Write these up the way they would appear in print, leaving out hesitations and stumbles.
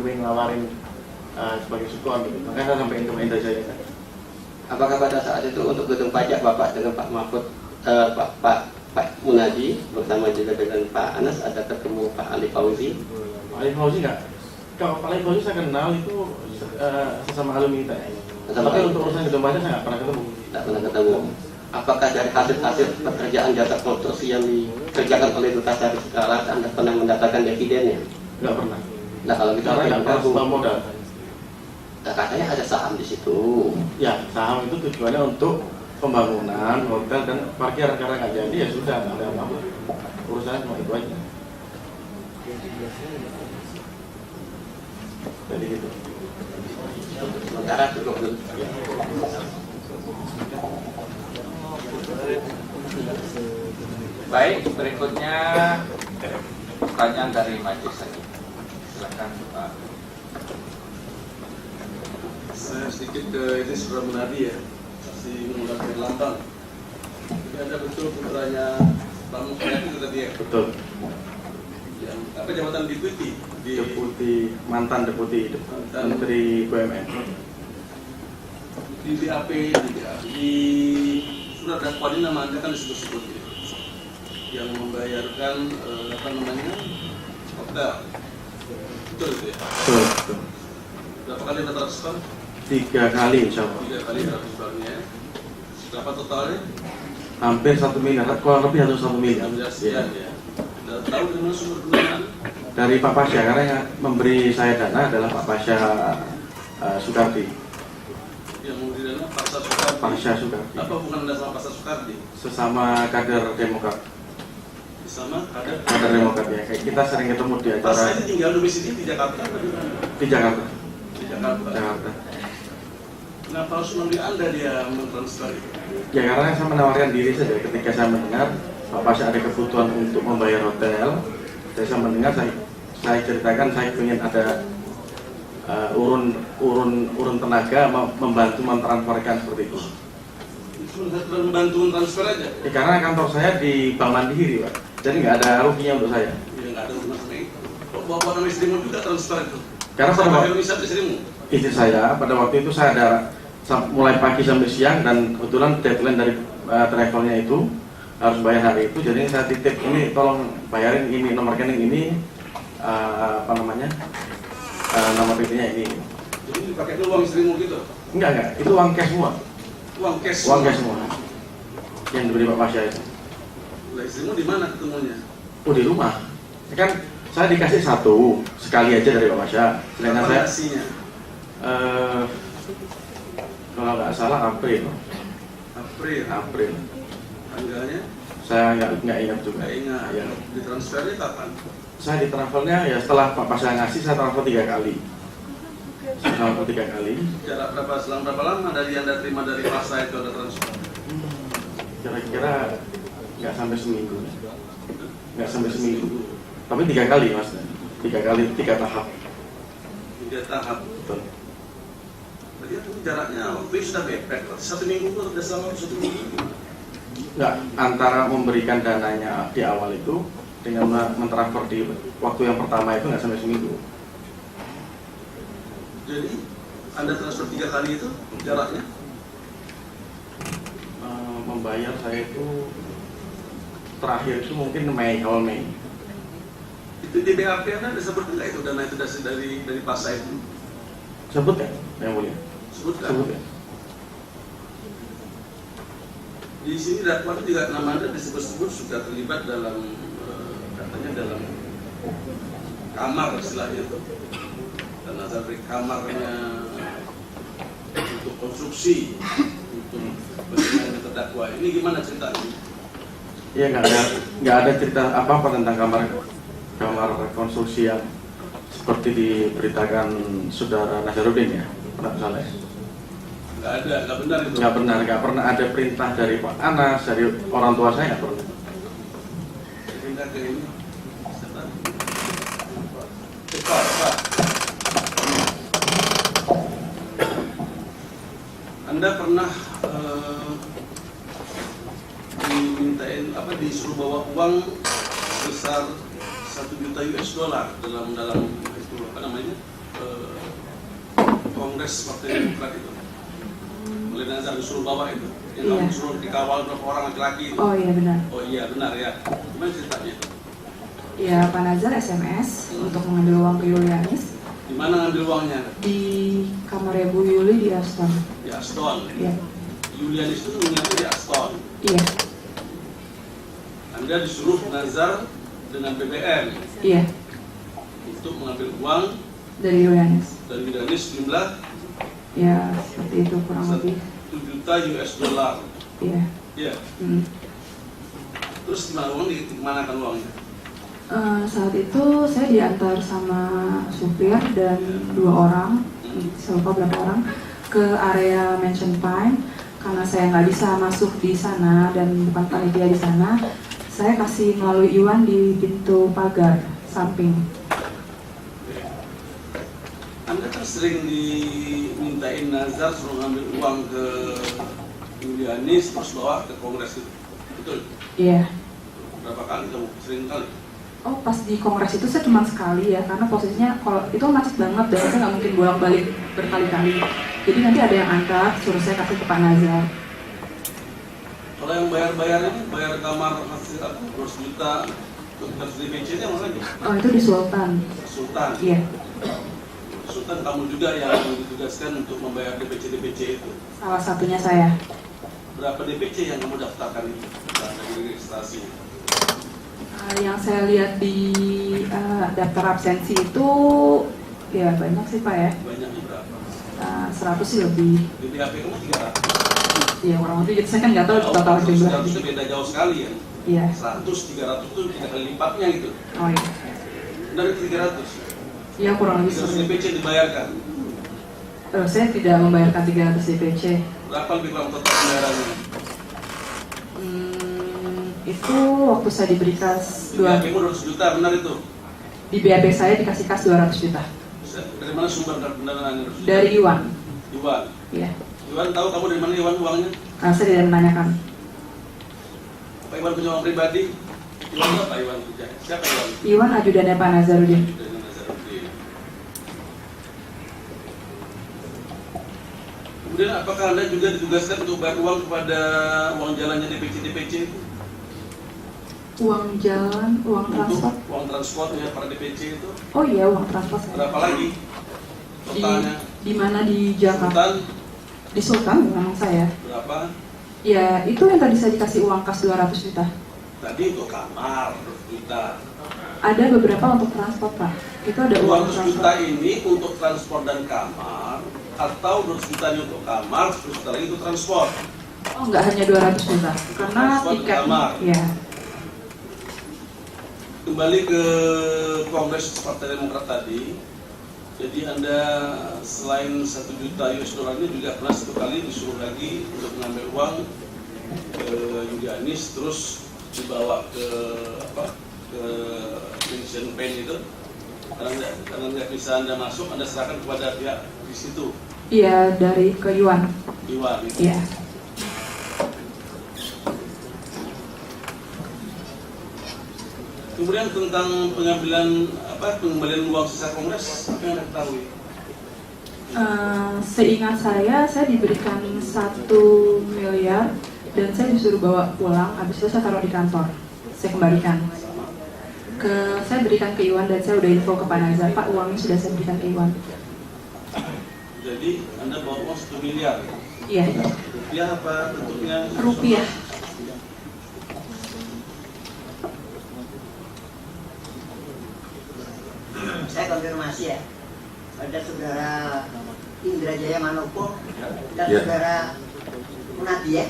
pengen ngelawarin sebagai sukon gitu. Makanya saya sampaikan ke Indra Jaya. Apakah pada saat itu untuk gedung pajak Bapak dengan Pak Mahfud, Pak Munadi bersama juga dengan Pak Anas ada ketemu Pak Ali Fauzi? Pak Ali Fauzi enggak? Kalau Pak Ali Fauzi saya kenal itu sesama alumni ITS. Tapi untuk urusan gedung pajak saya nggak pernah ketemu. Tidak pernah ketemu. Apakah dari hasil pekerjaan jasa konstruksi yang dikerjakan oleh Duta Sari sekarang Anda pernah mendapatkan dividennya? Nggak pernah. Nah kalau gitu Karena nggak pernah sebab modal. Nah, katanya ada saham di situ. Ya, saham itu tujuannya untuk pembangunan hotel dan parkir. Karena nggak jadi ya sudah, nggak ada apa-apa. Urusannya cuma itu aja. Jadi gitu. Sementara cukup dulu. Ya. Baik, berikutnya pertanyaan dari majelis lagi. Silakan Pak. Saya sedikit ini sudah menadi ya, masih menggunakan lambang. Jadi Anda betul putranya Pak Muhammad itu tadi ya? Betul. Yang apa jabatan deputi? Mantan deputi Menteri BUMN. Di BAP, di surat dakwaan ini nama Anda kan disebut-sebut ya. Yang membayarkan apa namanya hotel. Betul itu ya? Betul. Berapa kali Anda transfer? 3 kali insya Allah. 3 kali transfernya. Berapa totalnya? Hampir 1 miliar, kurang lebih 1 miliar. 16 sekian ya. Anda tahu dari mana sumber pendanaan? Dari Pak Pasya, karena yang memberi saya dana adalah Pak Pasya Sukardi. Yang memberi dana Pasar Sukardi. Pasya Sukardi. Apa hubungan Anda sama Pasar Sukardi? Sesama kader Demokrat. Sama Kader Demokrat ya. Kayak kita sering ketemu di Pas acara ini tinggal domisili di Jakarta atau di mana? di Jakarta. Di Jakarta. Jakarta. Kenapa harus melalui Anda dia mentransfer itu? Ya karena saya menawarkan diri saja ketika saya mendengar Pak Pasya ada kebutuhan untuk membayar hotel. Saya mendengar, saya ceritakan saya ingin ada urun tenaga membantu mentransferkan seperti itu. Membantu transfer aja? Ya, karena kantor saya di Bank Mandiri Pak, jadi nggak ada ruginya untuk saya. Ya nggak ada hubungan sama itu. Kok bawa nama istrimu juga transfer itu? Karena pada waktu istrimu? istri saya pada waktu itu saya ada mulai pagi sampai siang dan kebetulan deadline dari travelnya itu harus bayar hari itu, jadi saya titip ini tolong bayarin ini nomor rekening ini apa namanya nomor rekeningnya ini. Jadi dipakai dulu uang istrimu gitu? Enggak, itu uang cash semua. Uang cash? Uang cash semua yang diberi Pak Pasya itu. Lah istrimu di mana ketemunya? Oh di rumah. Kan saya dikasih satu sekali aja dari Pak Pasya. Sedangkan saya kalau nggak salah April. Tanggalnya? Saya nggak ingat juga. Nggak ingat. Ya. Di transfernya kapan? Saya di travelnya ya setelah Pak Pasya ngasih saya transfer 3 kali. Saya transfer 3 kali. Jarak selang berapa lama dari Anda terima dari Pasar itu ada transfer? Kira-kira nggak sampai seminggu. Nggak sampai seminggu. Tapi 3 kali mas. 3 kali 3 tahap. 3 tahap. Betul. Berarti itu jaraknya waktu itu sudah mepet. 1 minggu pun sudah selama 1 minggu. Nggak, antara memberikan dananya di awal itu dengan mentransfer di waktu yang pertama itu nggak sampai seminggu. Jadi Anda transfer 3 kali itu jaraknya? Membayar saya itu terakhir itu mungkin awal Mei. Itu di BAP Anda disebut nggak itu dana itu dari Pasar itu? Sebut ya, yang mulia. Sebutkan. Sebut ya. Di sini dakwaan juga nama Anda disebut-sebut sudah terlibat dalam katanya dalam kamar istilahnya itu. Dan dari kamarnya untuk konstruksi untuk bagaimana terdakwa. Ini gimana ceritanya? Iya nggak ada cerita apa-apa tentang kamar konstruksi yang seperti diberitakan saudara Nazarudin ya, nggak salah ya. Nggak benar itu. Nggak pernah ada perintah dari Pak Anas, dari orang tua saya nggak pernah. Pindah ke ini. Cepat. Anda pernah dimintain disuruh bawa uang sebesar 1 juta US dollar dalam itu apa namanya Kongres Partai Demokrat itu. Oleh nazar disuruh bawa itu, yang Iya. kamu disuruh dikawal berapa orang laki-laki itu. Oh iya benar. Oh iya benar ya. Gimana ceritanya? Ya Pak Nazar SMS untuk mengambil uang ke Yulianis Di mana ngambil uangnya? di kamarnya Bu Yuli di Aston. Di Aston. Iya. Yulianis itu mengingatnya di Aston. Iya. Anda disuruh nazar dengan BBM Iya. untuk mengambil uang Dari Yulianis. dari Yulianis jumlah Ya seperti itu kurang 1 lebih. juta US dollar. Iya. Iya. Hmm. Terus gimana uang dimanakan uangnya? Saat itu saya diantar sama supir dan 2 orang, saya lupa berapa orang, ke area Mansion Pine. Karena saya nggak bisa masuk di sana dan bukan panitia di sana, saya kasih melalui Iwan di pintu pagar samping. Anda kan sering dimintain nazar suruh ngambil uang ke Yulianis terus bawa ke Kongres itu, betul? Iya. Berapa kali kamu? Sering kali? Oh pas di kongres itu saya cuma sekali ya, karena posisinya kalau itu macet banget dan saya nggak mungkin bolak-balik berkali-kali. Jadi nanti ada yang angkat, suruh saya kasih ke Pak Nazar. Kalau yang bayar ini, bayar kamar hasil apa? 200 juta untuk DPC nya mana lagi? Oh itu di Sultan. Sultan. Iya. Sultan kamu juga yang ditugaskan untuk membayar DPC itu. Salah satunya saya. Berapa DPC yang kamu daftarkan itu? Dari registrasi. Yang saya lihat di daftar absensi itu ya banyak sih Pak ya. Banyaknya berapa? 100 sih lebih. Di BAP kamu 300. Ya kurang lebih. Jadi saya kan nggak tahu total jumlah. 100 itu beda jauh sekali ya. Iya. 100, 300 itu 3 kali lipatnya gitu. Oh iya. Dari 300. Ya kurang lebih. 300 DPC dibayarkan. Saya tidak membayarkan 300 DPC. Berapa lebih kurang total pembayarannya? Itu waktu saya diberi kas Di BAP kamu 200 juta, benar itu? di BAP saya dikasih kas 200 juta Dari mana sumber pendanaannya? dari Iwan. Iwan. Iya. Iwan tahu kamu dari mana Iwan uangnya? Saya tidak menanyakan. Apa Iwan punya uang pribadi? Iwan itu apa Iwan kerja? Siapa Iwan? Iwan ajudannya Pak Nazarudin. Dari Nazarudin. Kemudian apakah Anda juga ditugaskan untuk bayar uang kepada uang jalannya DPC itu? Uang jalan, uang transport. Untuk uang transportnya para DPC itu? Oh iya uang transport saya. Berapa lagi? Totalnya? Di mana di Jakarta? Sultan Di Sultan memang saya. berapa? Ya itu yang tadi saya dikasih uang kas 200 juta. Tadi untuk kamar 200 juta. Ada beberapa untuk transport Pak. Itu ada uang 200 juta transport. ini untuk transport dan kamar, atau 200 juta ini untuk kamar, 100 juta lagi untuk transport. Oh enggak hanya 200 juta. Karena Transport tiket. kamar. Ya. Kembali ke Kongres Partai Demokrat tadi, jadi Anda selain 1 juta US dollar ini juga pernah 1 kali disuruh lagi untuk mengambil uang ke Yulianis, terus dibawa ke Mansion Pine itu. Karena nggak bisa Anda masuk, Anda serahkan kepada pihak di situ, Iya dari ke Iwan. Iwan itu. Iya. Kemudian tentang pengembalian uang sisa Kongres, apa yang Anda ketahui? Seingat saya diberikan 1 miliar dan saya disuruh bawa pulang. Habis itu saya taruh di kantor. Saya kembalikan. Saya berikan ke Iwan dan saya udah info ke Pak Nazar, Pak uangnya sudah saya berikan ke Iwan. Jadi Anda bawa uang 1 miliar. Iya. Rupiah apa bentuknya? Rupiah. Saya konfirmasi ya, ada saudara Indra Jaya Manopo dan Ya. saudara Munadi ya.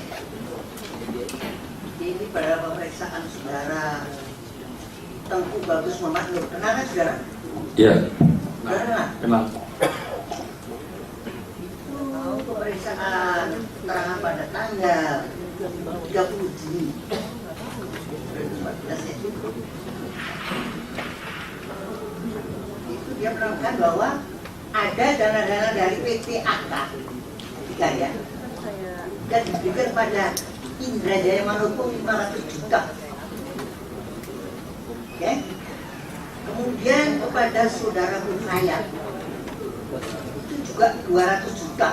Ini pada pemeriksaan saudara Tengku Bagus Muhammad Nur. Kenal kan saudara? Iya. Saudara kenal? Kenal. Mau pemeriksaan keterangan pada tanggal 30 Juni 2014 ya. Dia menerangkan bahwa ada dana-dana dari PPAK ya, dan diberikan pada Indra Jaya Manopo 500 juta. Oke. Kemudian kepada saudara Bunayat itu juga 200 juta.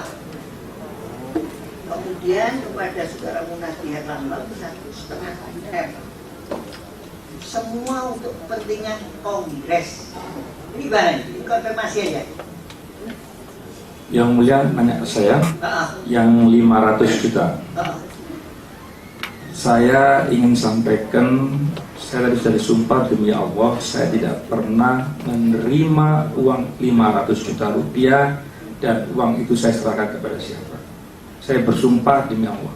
Kemudian kepada saudara Munadi Herlambang 1,5 M. Semua untuk kepentingan kongres. Ini gimana? Ini konfirmasi aja. Yang mulia nanya ke saya, yang 500 juta. Saya ingin sampaikan, saya tadi sudah disumpah demi Allah, saya tidak pernah menerima uang 500 juta rupiah dan uang itu saya serahkan kepada siapa. Saya bersumpah demi Allah.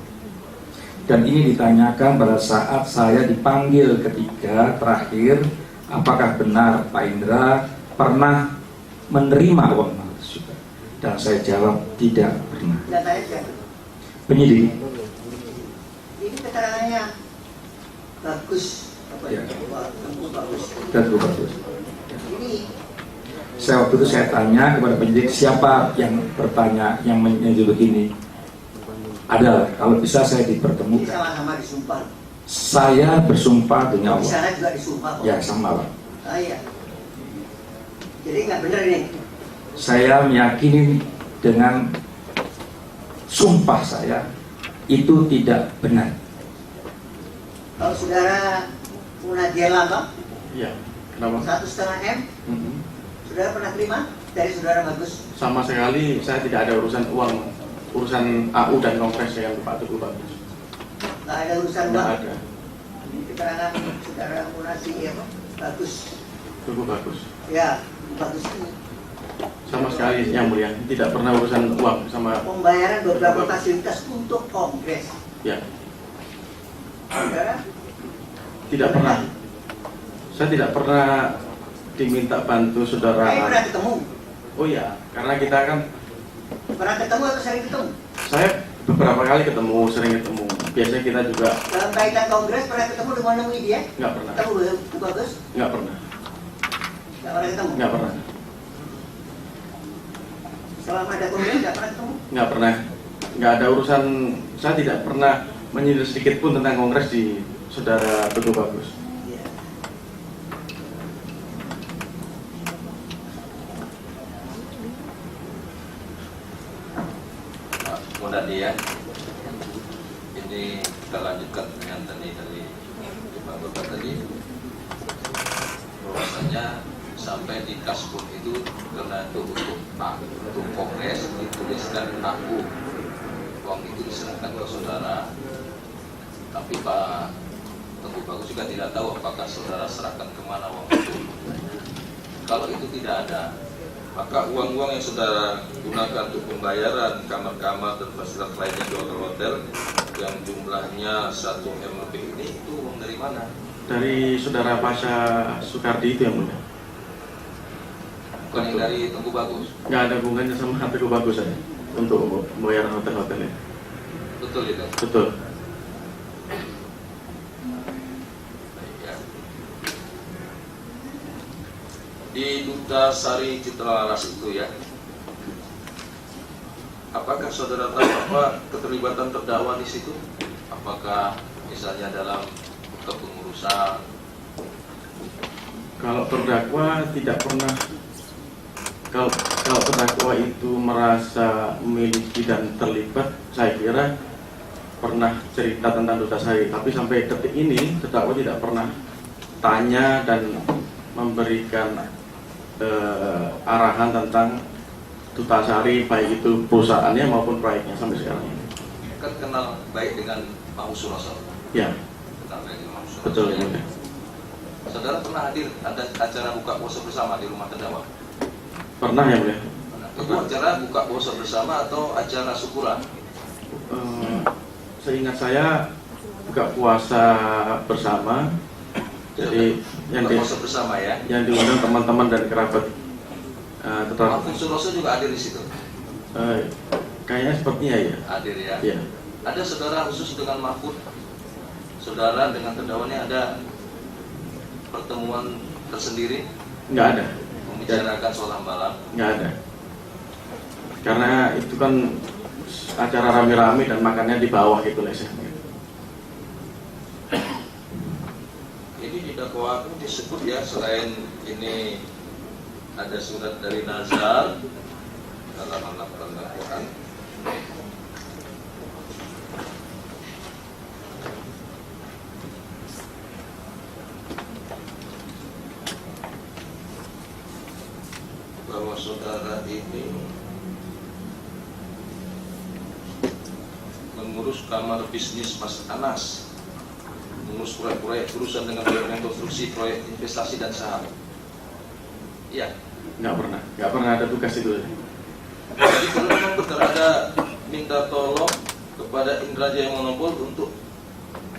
Dan ini ditanyakan pada saat saya dipanggil ketika terakhir, apakah benar Pak Indra pernah menerima uang 500 juta? Dan saya jawab tidak pernah. Datanya siapa? Penyidik. Ini keterangannya bagus. Ya. Bagus. Dan bagus. Ini Saya waktu itu saya tanya kepada penyidik siapa yang bertanya yang menyuruh ini. Ada, kalau bisa saya ini dipertemukan. sama-sama disumpah. Saya bersumpah demi Di Allah. sana juga disumpah kok. Ya sama Pak. Iya. Jadi nggak benar ini. Saya meyakini dengan sumpah saya itu tidak benar. Kalau saudara Munadi Herlambang Iya. Kenapa? 1,5 M, Mhm. saudara pernah terima dari saudara Bagus? Sama sekali saya tidak ada urusan uang, urusan AU dan kongres dengan Pak Teguh Bagus. Nggak ada urusan Tidak uang. ada. Ini keterangan saudara Munadi ya, Bagus. Teguh Bagus. Ya, Bagus ini Sama sekali yang mulia, tidak pernah urusan uang sama. pembayaran beberapa fasilitas untuk kongres. Ya, Saudara? tidak pernah. Saya tidak pernah diminta bantu saudara. Saya pernah ketemu. Oh iya, karena kita kan, Pernah ketemu atau sering ketemu? saya beberapa kali ketemu, sering ketemu. Biasanya kita juga Dalam kaitan kongres pernah ketemu dengan nemui dia? nggak pernah, Ketemu Bu Bagus? nggak pernah, Nggak pernah ketemu? nggak pernah, Selama ada kongres nggak pernah ketemu? nggak pernah, nggak ada urusan. Saya tidak pernah menyindir sedikit pun tentang kongres di saudara Teguh Bagus. Iya. Pak Munadi ya. Ini kita lanjutkan dengan tadi dari Pak Bapak tadi. Bahwasanya sampai di Kasbuk itu karena untuk kongres dituliskan aku, uang itu diserahkan ke saudara. Tapi Pak Teguh Bagus juga tidak tahu apakah saudara serahkan kemana uang itu. Kalau itu tidak ada, maka uang-uang yang saudara gunakan untuk pembayaran kamar-kamar dan fasilitas lainnya di hotel-hotel yang jumlahnya 1 M lebih ini, itu uang dari mana? Dari saudara Pasha Soekardi itu yang mulia. Bukan yang dari Teguh Bagus. Nggak ada hubungannya sama Teguh Bagus saya untuk pembayaran hotel-hotel ini. Betul itu. Betul. Baik, ya. Di Duta Sari Citra Laras itu ya, apakah saudara tahu apa keterlibatan terdakwa di situ? Apakah misalnya dalam kepengurusan? Kalau terdakwa tidak pernah. Kalau terdakwa itu merasa memiliki dan terlibat, saya kira pernah cerita tentang Duta Sari. Tapi sampai detik ini terdakwa tidak pernah tanya dan memberikan arahan tentang Duta Sari, baik itu perusahaannya maupun proyeknya sampai sekarang ini. Kan kenal baik dengan Pak Suroso. Ya, Kenal baik dengan Pak Suroso. betul ya. Saudara pernah hadir ada acara buka puasa bersama di rumah terdakwa? Pernah ya, mulia. Itu acara buka puasa bersama atau acara syukuran? Seingat saya buka puasa bersama. Jadi yang buka puasa bersama ya. yang diundang teman-teman dan kerabat. Pak Suroso juga hadir di situ. Kayaknya sepertinya ya. Hadir ya. Iya. Ada saudara khusus dengan Mahfud, saudara dengan terdakwanya ada pertemuan tersendiri, Nggak ada, membicarakan soal hambalang. nggak ada. Karena itu kan acara rame-rame dan makannya di bawah gitu lah sih. Ini di dakwaan disebut ya, selain ini ada surat dari Nazar, dalam melakukan dakwaan. Bahwa saudara ini mengurus kamar bisnis Mas Anas, mengurus proyek-proyek berurusan dengan konstruksi proyek investasi dan saham. Iya. Nggak pernah ada tugas itu. Jadi kalau memang benar ada minta tolong kepada Indra Jaya Monopol untuk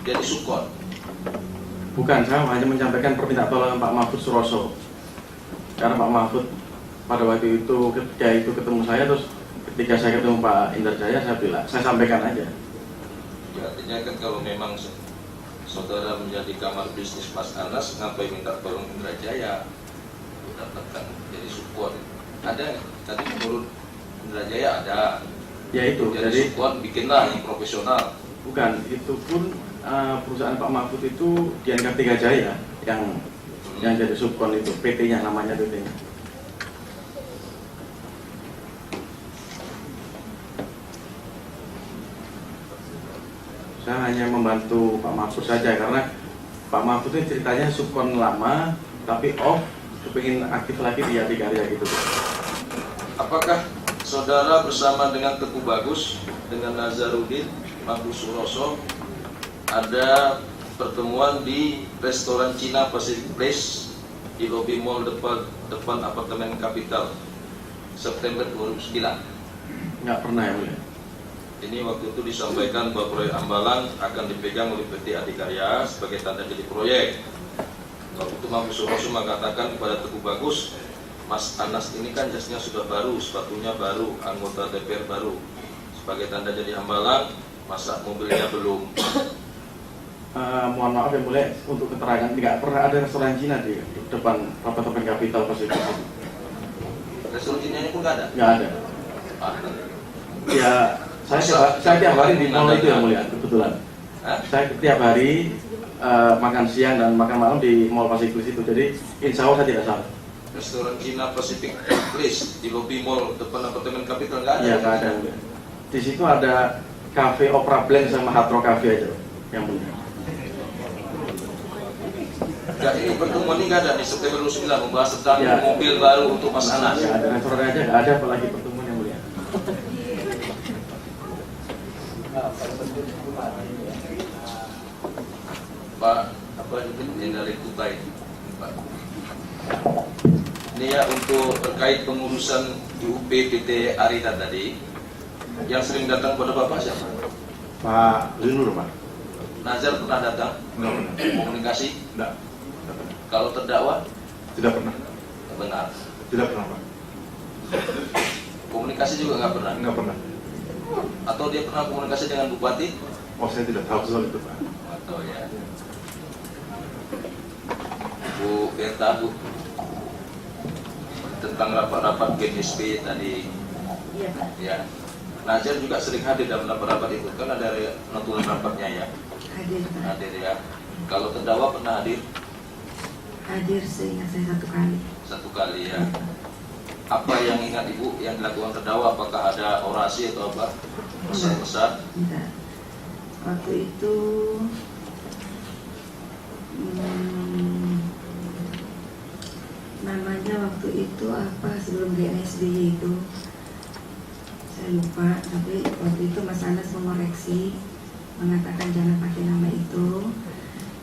jadi sukon. Bukan, saya hanya menyampaikan permintaan tolong Pak Mahfud Suroso. Karena Pak Mahfud pada waktu itu ketika itu ketemu saya, terus ketika saya ketemu Pak Indra Jaya, saya sampaikan aja. Ya, artinya kan kalau memang saudara menjadi kamar bisnis Mas Anas, ngapain minta tolong Indra Jaya dapatkan jadi support? Ada tadi menurut Indra Jaya ada. Ya itu, jadi support bikinlah yang profesional. Bukan, itu pun perusahaan Pak Mahfud itu di Ankartika Jaya yang jadi subkon itu, PT-nya namanya PT-nya. Saya hanya membantu Pak Mahfud saja karena Pak Mahfud ini ceritanya subkon lama tapi off, kepingin aktif lagi di Adikarya gitu. Apakah saudara bersama dengan Teguh Bagus, dengan Nazarudin, Mahfud Suroso ada pertemuan di restoran Cina Pacific Place di lobi mall depan apartemen Capital September 2009? Nggak pernah ya mulia. Ini waktu itu disampaikan bahwa proyek Ambalang akan dipegang oleh PT Adikarya sebagai tanda jadi proyek. Waktu itu Mahfud Suroso mengatakan kepada Teguh Bagus, Mas Anas ini kan jasnya sudah baru, sepatunya baru, anggota DPR baru. Sebagai tanda jadi Ambalang, masa mobilnya belum? Mohon maaf ya mulia, untuk keterangan nggak pernah ada restoran Cina di depan apartemen Capital Pacific. Restoran Cina ini pun nggak ada? Nggak ada. Ya, saya tiap hari di mall itu ya mulia, kebetulan. Saya tiap hari makan siang dan makan malam di mall Pacific itu, jadi insya Allah saya tidak salah. Restoran Cina Pacific Place di lobi mall depan apartemen Capital nggak ada? Iya, nggak ada mulia. Di situ ada cafe Opera Blend sama Hard Rock Cafe aja yang mulia. Ya, ini pertemuan ini nggak ada di September 2009 membahas tentang mobil baru untuk Mas Anas. Nggak ada, restoran aja nggak ada, apalagi pertemuan yang mulia. Pak, apa itu yang dari Kutai, Pak? Ini ya untuk terkait pengurusan UP PT Arita tadi, yang sering datang pada Bapak siapa? Pak Linur, Pak. Nazar pernah datang? Nggak pernah. Komunikasi? Nggak. Kalau terdakwa? Tidak pernah. Benar. Tidak pernah, Pak. Komunikasi juga nggak pernah? Nggak pernah. Atau dia pernah komunikasi dengan Bupati? Oh, saya tidak tahu soal itu, Pak. Atau ya. Bu Berta, Bu, tentang rapat-rapat GNSP tadi. Iya Pak. Ya. Nazar juga sering hadir dalam rapat-rapat itu, kan ada notulen rapatnya ya. Hadir Pak. Hadir ya. Kalau terdakwa pernah hadir? Hadir seingat saya 1 kali. 1 kali ya. Apa yang ingat Ibu yang dilakukan terdakwa? Apakah ada orasi atau apa? Pesan-pesan? Enggak. Waktu itu namanya waktu itu apa sebelum GNSBY itu saya lupa, tapi waktu itu Mas Anas mengoreksi, mengatakan jangan pakai nama itu,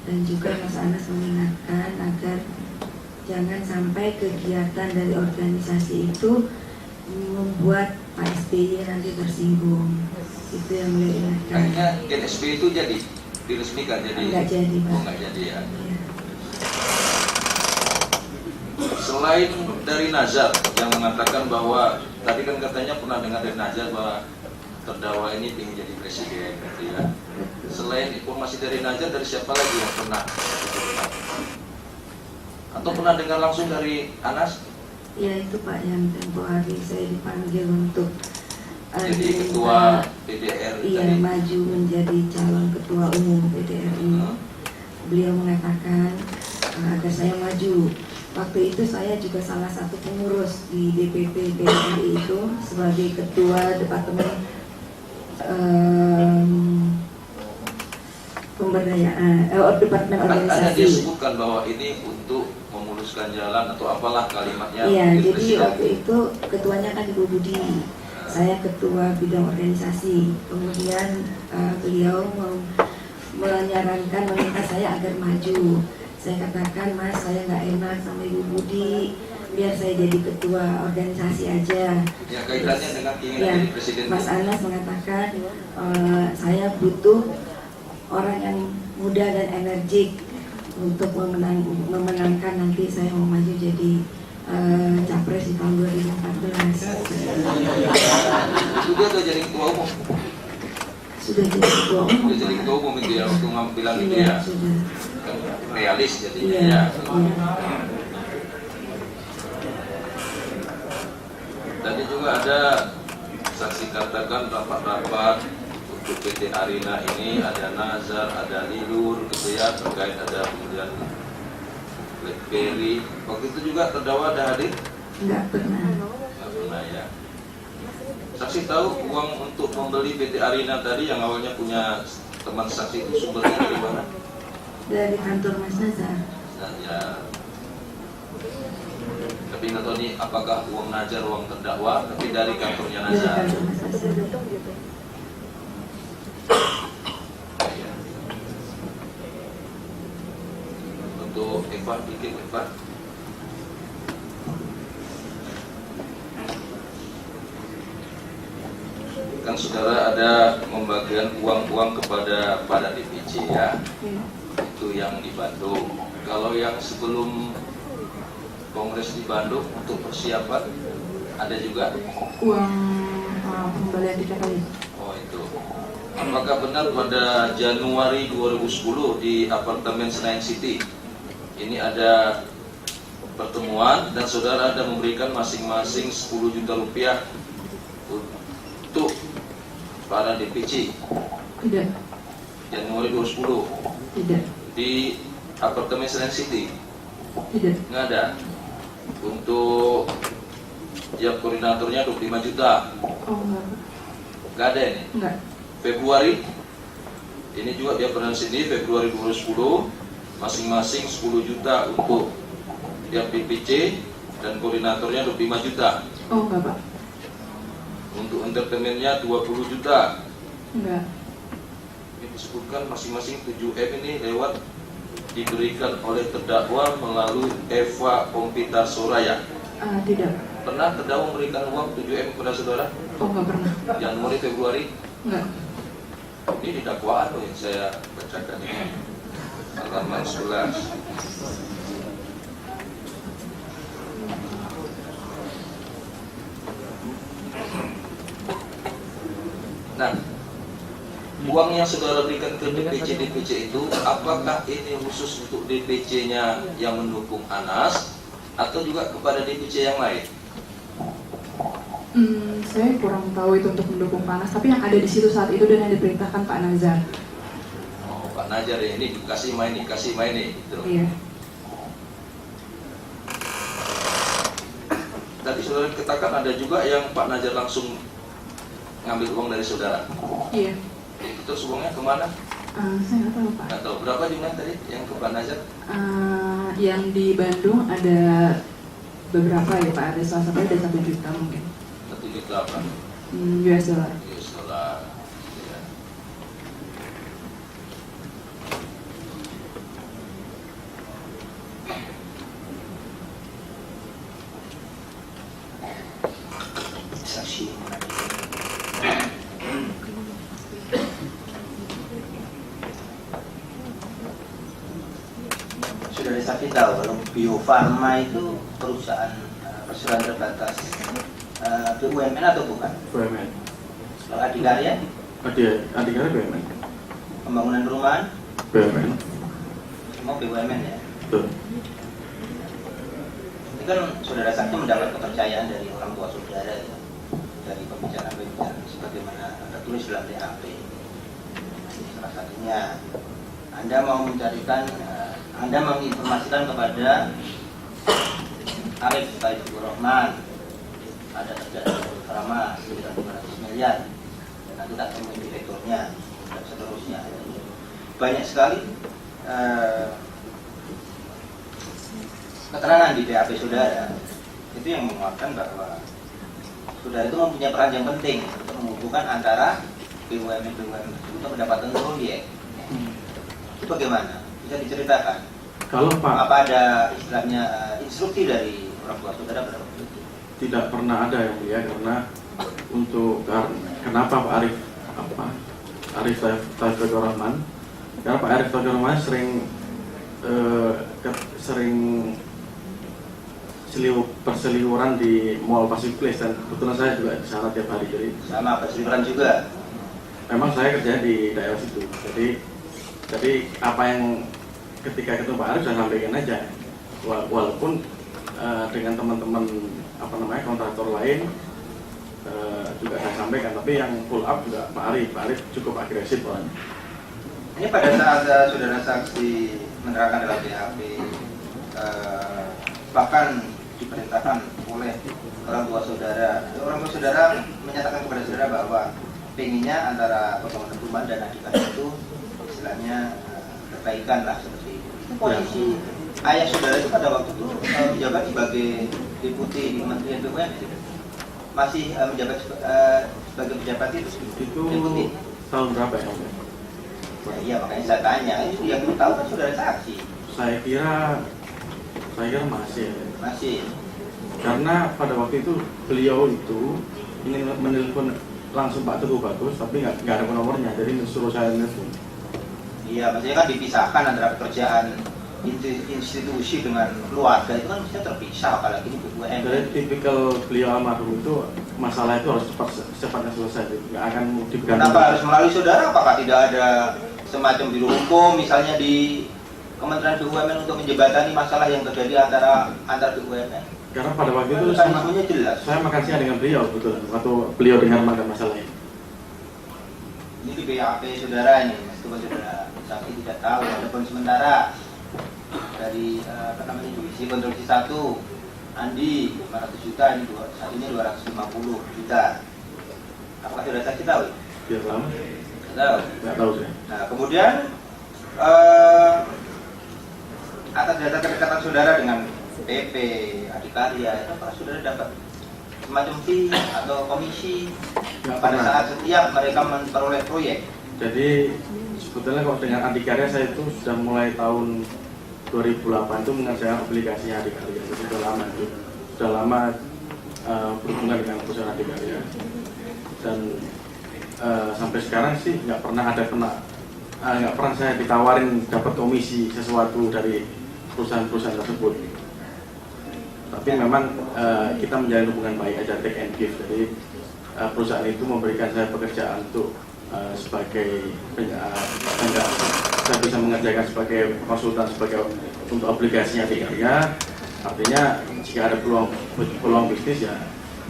dan juga Mas Anas mengingatkan agar jangan sampai kegiatan dari organisasi itu membuat Pak SBY nanti tersinggung. Itu yang beliau ingatkan. Akhirnya GNSP itu jadi diresmikan jadi? Enggak jadi, Pak. Oh, enggak jadi ya. Iya. Selain dari Nazar yang mengatakan bahwa tadi kan katanya pernah dengar dari Nazar bahwa terdakwa ini ingin jadi presiden, gitu ya. Selain informasi dari Nazar, dari siapa lagi yang pernah? Atau pernah dengar langsung dari Anas? Ya itu Pak, yang tempo hari saya dipanggil untuk Jadi ketua PDR iya, tadi. maju menjadi calon ketua umum PDRI. Beliau mengatakan agar saya maju waktu itu saya juga salah satu pengurus di DPP BNI itu sebagai ketua departemen pemberdayaan departemen Ada dia organisasi. sebutkan bahwa ini untuk memuluskan jalan atau apalah kalimatnya. Iya, mungkin jadi presiden. waktu itu ketuanya kan Ibu Budi, saya ketua bidang organisasi. Kemudian beliau menyarankan, meminta saya agar maju. Saya katakan, Mas, saya nggak enak sama Ibu Budi, biar saya jadi ketua organisasi aja. Ya, kaitannya dengan keinginan Ya, jadi presiden. Mas Anas mengatakan saya butuh orang yang muda dan energik untuk memenangkan nanti saya mau maju jadi capres di tahun 2014. Itu dia udah jadi ketua umum. Sudah jadi ketua umum. Udah jadi ketua umum itu ya, waktu bilang itu Iya, ya. sudah. Kan realis jadinya Iya, ya. iya. Tadi juga ada saksi katakan rapat-rapat untuk PT Arina ini ada Nazar, ada Lilur gitu ya, terkait ada kemudian BlackBerry. Waktu itu juga terdakwa ada hadir? Enggak pernah. Nggak pernah ya. Saksi tahu uang untuk membeli PT Arina tadi yang awalnya punya teman saksi itu sumbernya dari mana? Dari kantor Mas Nazar. Nah, ya. Tapi nggak tahu nih apakah uang Nazar, uang terdakwa, tapi dari kantornya Dari Nazar. kantor Mas Nazar. Ya. Untuk Eva, bikin Eva. Kan saudara ada pembagian uang-uang kepada DPC ya. Iya. Itu yang di Bandung. Kalau yang sebelum Kongres di Bandung untuk persiapan ada juga. Uang pengembalian tiket tadi. Oh itu. Apakah benar pada Januari 2010 di apartemen Senayan City ini ada pertemuan dan saudara ada memberikan masing-masing 10 juta rupiah untuk para DPC Tidak, Januari 2010 tidak, di apartemen Senayan City? tidak. Nggak ada. Untuk tiap koordinatornya 25 juta. Oh enggak, Nggak ada ini. enggak. Februari ini juga dia pernah sini Februari 2010 masing-masing 10 juta untuk tiap DPC dan koordinatornya 25 juta. Oh enggak Pak, Untuk entertainmentnya 20 juta. enggak. Ini disebutkan masing-masing 7M ini lewat diberikan oleh terdakwa melalui Eva Pompita Soraya. Tidak. Pernah terdakwa memberikan uang 7M kepada saudara? Oh enggak pernah, Januari, Februari? enggak. Ini di dakwaan loh yang saya bacakan ini. Halaman 11. Nah, uang yang saudara berikan ke DPC itu, apakah ini khusus untuk DPC-nya yang mendukung Anas atau juga kepada DPC yang lain? Saya kurang tahu itu untuk mendukung Panas, tapi yang ada di situ saat itu dan yang diperintahkan Pak Nazar. Oh, Pak Najar ya, ini kasih main nih, gitu. Iya. Tadi saudara katakan ada juga yang Pak Najar langsung ngambil uang dari saudara. Iya. Itu terus uangnya kemana? Saya nggak tahu Pak. Nggak tahu. Berapa jumlah tadi yang ke Pak Najar? Yang di Bandung ada beberapa ya Pak, ada salah satunya ada 1 juta mungkin. 1 juta apa? US dollar. US dollar. Ya. Saksi. Sudah saksi tahu kalau Bio Farma itu perusahaan perseroan terbatas BUMN atau bukan? BUMN. Kalau Adikarya, Adikarya BUMN. pembangunan perumahan, BUMN. semua BUMN ya. Betul. Ini kan saudara saksi mendapat kepercayaan dari orang tua saudara ya, dari pembicaraan sebagaimana tertulis dalam DAP. Salah satunya Anda mau mencarikan, Anda menginformasikan kepada Arif Taifur Rahman, ada terjadi drama sekitar 500 miliar, dan nanti tak temuin direkturnya dan seterusnya. Banyak sekali keterangan di BAP saudara itu yang menguatkan bahwa saudara itu mempunyai peran yang penting untuk menghubungkan antara BUMN untuk mendapatkan proyek. Itu bagaimana? Bisa diceritakan? Kalau Pak Apa ada istilahnya instruksi dari orang tua saudara pada waktu itu? tidak pernah ada yang mulia, karena kenapa Pak Arif Taifur Rahman? Karena Pak Arif Taifur Rahman sering berseliweran di Mall Pacific Place, dan kebetulan saya juga di sana tiap hari. Jadi Sama berseliweran juga. memang saya kerja di daerah situ. Jadi apa yang ketika ketemu Pak Arif saya sampaikan aja, walaupun dengan teman-teman kontraktor lain juga saya sampaikan, tapi yang pull up juga Pak Arif cukup agresif orangnya. Ini pada saat saudara saksi menerangkan dalam BAP, bahkan diperintahkan oleh orang tua saudara menyatakan kepada saudara bahwa pengennya antara potongan rumah dan adikannya itu istilahnya perbaikan lah seperti itu. Itu posisi ayah saudara itu pada waktu itu menjabat sebagai deputi di Kementerian BUMN, masih menjabat sebagai pejabat itu deputi. Tahun berapa ya? Ya, iya, makanya saya tanya, itu yang belum tahu kan saudara saksi. Saya kira masih. Karena pada waktu itu beliau itu ingin menelpon langsung Pak Teguh Bagus, tapi nggak ada nomornya, jadi suruh saya nelpon. Iya, maksudnya kan dipisahkan antara pekerjaan institusi dengan keluarga, itu kan mestinya terpisah, apalagi ini BUMN. Jadi tipikal beliau almarhum itu masalah itu harus secepatnya selesai, nggak akan diganti. Kenapa harus melalui saudara? Apakah tidak ada semacam biro hukum misalnya di Kementerian BUMN untuk menjembatani masalah yang terjadi antar BUMN? Karena pada waktu itu mekanismenya jelas. saya makan siang dengan beliau, betul, waktu beliau dengar masalah ini. Ini di BAP saudara ini, meskipun saudara saksi tidak tahu, ada poin sementara dari divisi konstruksi 1 Andi 500 juta, ini saat ini 250 juta. Apakah saudara saksi tahu? Biar lama? Nggak tahu saya. Nah, kemudian atas dasar kedekatan saudara dengan PP, Adikarya, itu apakah saudara dapat semacam fee atau komisi pada saat setiap mereka memperoleh proyek? Jadi sebetulnya kalau dengan Adikarya saya itu sudah mulai tahun 2008 itu mengerjakan aplikasinya Adikarya. Jadi sudah lama berhubungan dengan perusahaan Adikarya, dan sampai sekarang sih nggak pernah saya ditawarin dapat komisi sesuatu dari perusahaan-perusahaan tersebut. Tapi memang kita menjalin hubungan baik aja, take and give. Jadi perusahaan itu memberikan saya pekerjaan untuk sebagai saya bisa mengerjakan sebagai konsultan untuk aplikasinya Adikarya. Artinya jika ada peluang bisnis, ya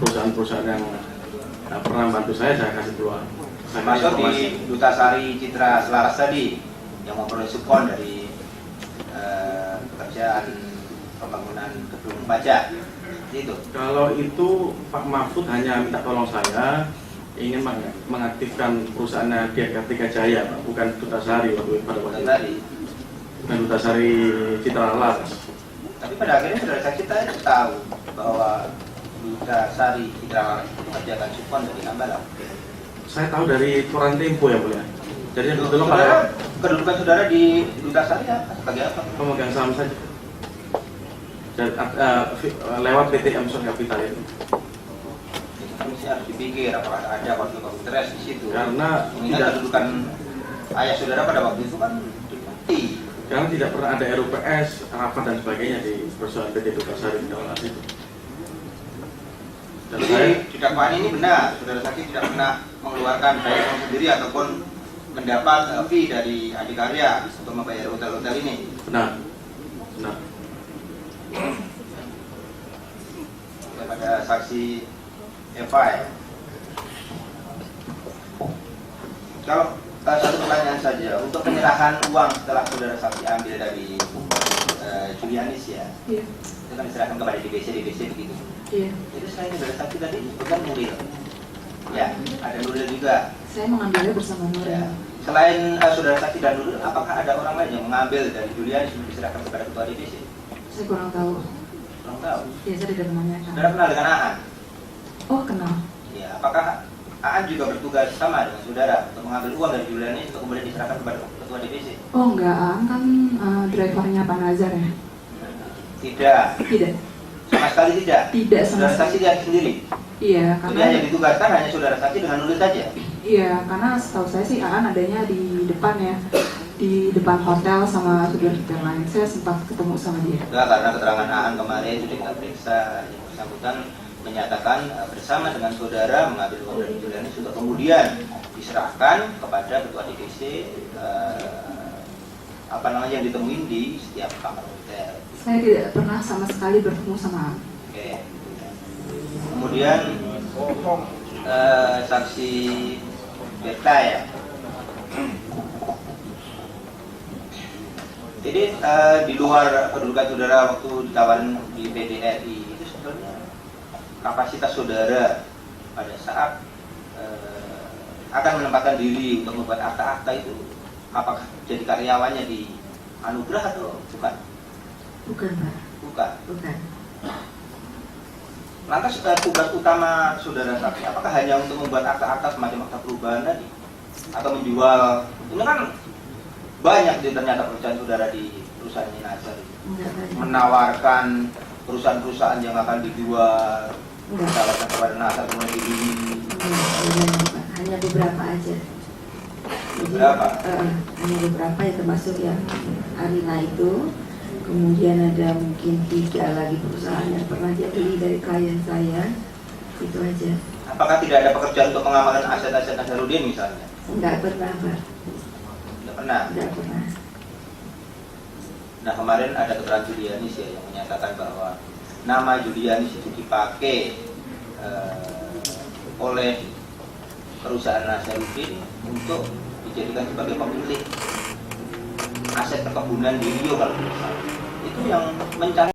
perusahaan-perusahaan yang pernah bantu saya kasih peluang. Masuk di Duta Sari Citra Selaras tadi yang memperoleh subkon dari pekerjaan pembangunan gedung pajak itu. Kalau itu Pak Mahfud hanya minta tolong saya ingin mengaktifkan perusahaannya Diakartika Jaya, Pak, bukan Duta Sari pada waktu itu. Bukan Duta Sari Citra Laras. Tapi pada akhirnya saudara saksi tadi tahu bahwa Duta Sari Citra Laras mengerjakan subkon dari Hambalang. Saya tahu dari koran Tempo ya, boleh. Jadi kebetulan saudara, kedudukan saudara di Duta Sari sebagai apa? Pemegang saham saja. Dan lewat PT Amson Capital itu. Mesti harus dipikir apakah ada konflik of interest di situ. Karena mengingat kedudukan ayah saudara pada waktu itu kan deputi. Karena tidak pernah ada RUPS, rapat dan sebagainya di perusahaan PT Duta Sari Dalam itu. Dan jadi di dakwaan ini benar, saudara saksi tidak pernah mengeluarkan baik uang sendiri ataupun mendapat fee dari Adikarya untuk membayar hotel-hotel ini. Benar. Kepada saksi Eva ya. Kalau satu pertanyaan saja, untuk penyerahan uang setelah saudara saksi ambil dari Julianis ya, Iya. itu kan diserahkan kepada DBC begitu. Iya. Itu selain saudara saksi tadi bukan Nuril. Ya, ada Nuril juga. Saya mengambilnya bersama Nuril. Ya. Selain saudara saksi dan Nuril, apakah ada orang lain yang mengambil dari Juliani sebelum diserahkan kepada ketua DBC? Saya kurang tahu. Kurang tahu. Ya, saya tidak menanyakan. Saudara kenal dengan Aan? Oh, kenal. Ya, apakah Aan juga bertugas sama dengan saudara untuk mengambil uang dari Juliani untuk kemudian diserahkan kepada ketua DBC? Oh, enggak, Aan kan drivernya Pak Nazar ya? Tidak. Tidak. Sama sekali tidak. Tidak sama Saudara saksi sekali. dia sendiri. Iya, Jadi karena yang ditugaskan hanya saudara saksi dengan Nuril saja. iya, karena setahu saya sih Aan adanya di depan ya. Di depan hotel sama saudara-saudara lain. Saya sempat ketemu sama dia. Enggak, karena keterangan Aan kemarin sudah kita periksa, yang bersangkutan menyatakan bersama dengan saudara mengambil uang dari Juliani juga kemudian diserahkan kepada ketua DPC yang ditemuin di setiap kamar hotel. Saya tidak pernah sama sekali bertemu sama Aan. Oke. Kemudian saksi Berta ya. Jadi di luar kedudukan saudara waktu ditawarin di PDRI itu sebenarnya kapasitas saudara pada saat akan menempatkan diri untuk membuat akta-akta itu apakah jadi karyawannya di Anugerah atau bukan? Bukan, Pak. Bukan. Bukan. Lantas tugas utama saudara saksi apakah hanya untuk membuat akta-akta semacam akta perubahan tadi atau menjual? Ini kan banyak sih ternyata perusahaan saudara di perusahaan Nazar Enggak, banyak. menawarkan perusahaan-perusahaan yang akan dijual, Enggak. ditawarkan kepada Nazar kemudian dibeli. Enggak, Pak. Hanya beberapa aja. Jadi, Berapa? hanya beberapa ya, termasuk yang Arina itu. Kemudian ada mungkin 3 lagi perusahaan yang pernah dia beli dari klien saya. Itu aja. Apakah tidak ada pekerjaan untuk pengamalan aset-aset Nazarudin misalnya? Enggak pernah, Pak. Tidak pernah. Enggak pernah. Nah kemarin ada keterangan Julianis ya yang menyatakan bahwa nama Julianis itu dipakai oleh perusahaan Nazarudin untuk dijadikan sebagai pemilik aset perkebunan di Rio kalau tidak salah. Itu yang mencari